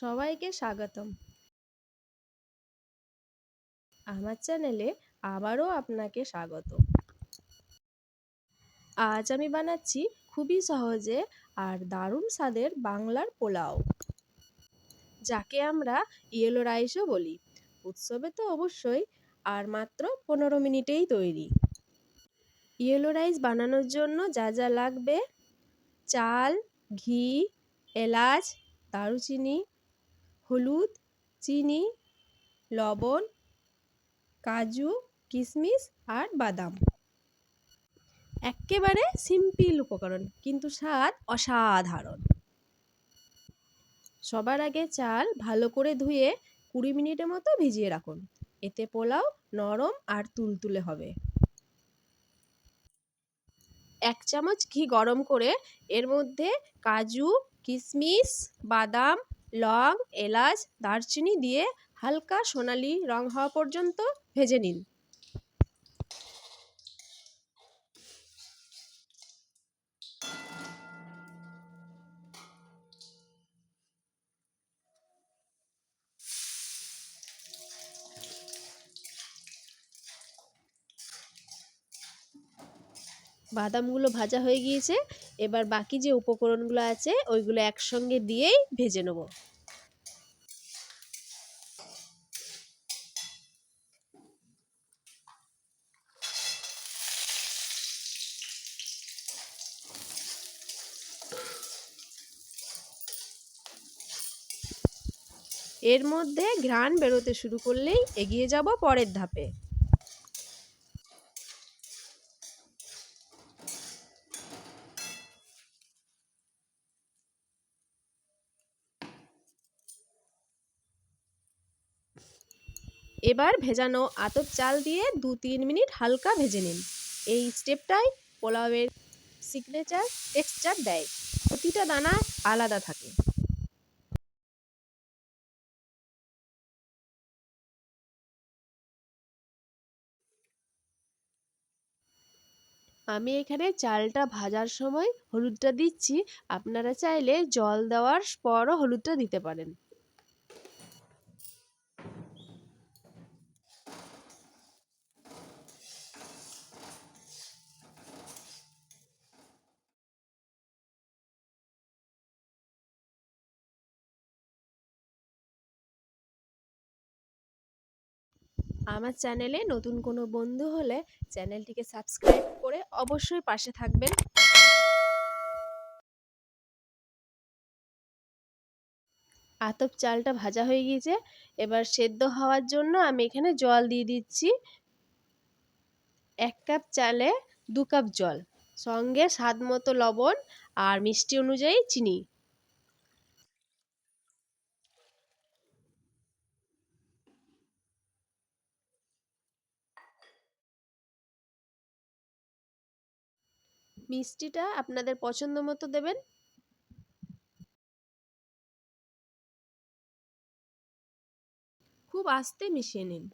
সবাইকে স্বাগতম। আমার চ্যানেলে আবারও আপনাকে স্বাগত। আজ আমি বানাচ্ছি খুবই সহজে আর দারুণ স্বাদের বাংলার পোলাও, যাকে আমরা ইয়েলো রাইসও বলি। উৎসবে তো অবশ্যই, আর মাত্র 15 মিনিটেই তৈরি। ইয়েলো রাইস বানানোর জন্য যা যা লাগবে: চাল, ঘি, এলাচ, দারুচিনি, হলুদ, চিনি, লবণ, কাজু, কিশমিশ আর বাদাম। এক্কেবারে সিম্পল উপকরণ, কিন্তু স্বাদ অসাধারণ। সবার আগে চাল ভালো করে ধুয়ে 20 মিনিটের মতো ভিজিয়ে রাখুন। এতে পোলাও নরম আর তুলতুলে হবে। 1 চামচ ঘি গরম করে এর মধ্যে কাজু, কিশমিশ, বাদাম, লং, এলাচ, দারচিনি দিয়ে হালকা সোনালি রং হওয়া পর্যন্ত ভেজে নিন। বাদামগুলো ভাজা হয়ে গিয়েছে। এবার বাকি যে উপকরণগুলো আছে ওইগুলো একসঙ্গে দিয়েই ভেজে নেব। এর মধ্যে ঘ্রাণ বেরোতে শুরু করলেই এগিয়ে যাব পরের ধাপে। এবার ভেজানো আতপ চাল দিয়ে 2-3 মিনিট হালকা ভেজে নিন। এই স্টেপটাই পোলাওয়ের সিগনেচার টেক্সচার দেয়। প্রতিটা দানা আলাদা থাকে। আমি এখানে চালটা ভাজার সময় হলুদটা দিচ্ছি। আপনারা চাইলে জল দেওয়ার পরও হলুদটা দিতে পারেন। আমার চ্যানেলে নতুন কোনো বন্ধু হলে চ্যানেলটিকে সাবস্ক্রাইব করে অবশ্যই পাশে থাকবেন। আতপ চালটা ভাজা হয়ে গিয়েছে। এবার সেদ্ধ হওয়ার জন্য আমি এখানে জল দিয়ে দিচ্ছি। 1 কাপ চালে 2 কাপ জল, সঙ্গে স্বাদ মতো লবণ আর মিষ্টি অনুযায়ী চিনি। মিষ্টিটা আপনাদের পছন্দ মতো দেবেন। খুব আস্তে মিশিয়ে নিন।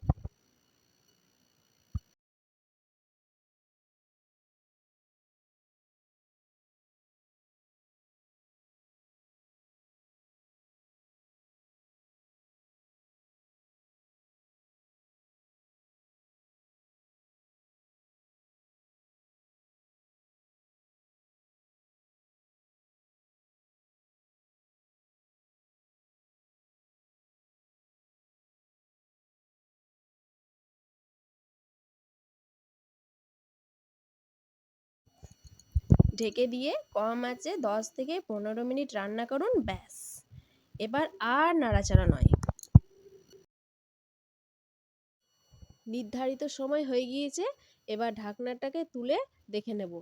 ঢেকে দিয়ে কম আঁচে 10 থেকে 15 মিনিট রান্না করুন, ব্যাস। এবার আর নাড়াচাড়া নয়। নির্ধারিত সময় হয়ে গিয়েছে। এবার ঢাকনাটাকে তুলে দেখে নেব।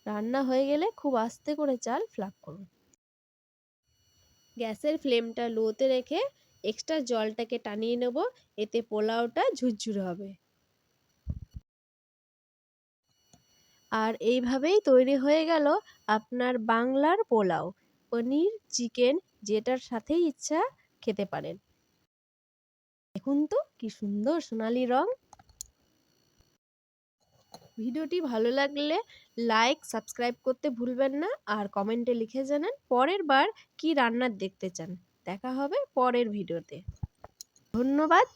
রান্না হয়ে গেলে খুব আস্তে করে চাল ফ্লাপ করুন। গ্যাসের ফ্লেমটা লোতে রেখে এক্সট্রা জলটাকে টানিয়ে নেব। এতে পোলাওটা ঝুরঝুরে হবে। আর এইভাবেই তৈরি হয়ে গেল আপনার বাংলার পোলাও। পনির, চিকেন যেটার সাথেই ইচ্ছা খেতে পারেন। দেখুন তো কি সুন্দর সোনালি রং। ভিডিওটি ভালো লাগলে লাইক, সাবস্ক্রাইব করতে ভুলবেন না। আর কমেন্টে লিখে জানান পরের বার কী রান্নার দেখতে চান। দেখা হবে পরের ভিডিওতে। ধন্যবাদ।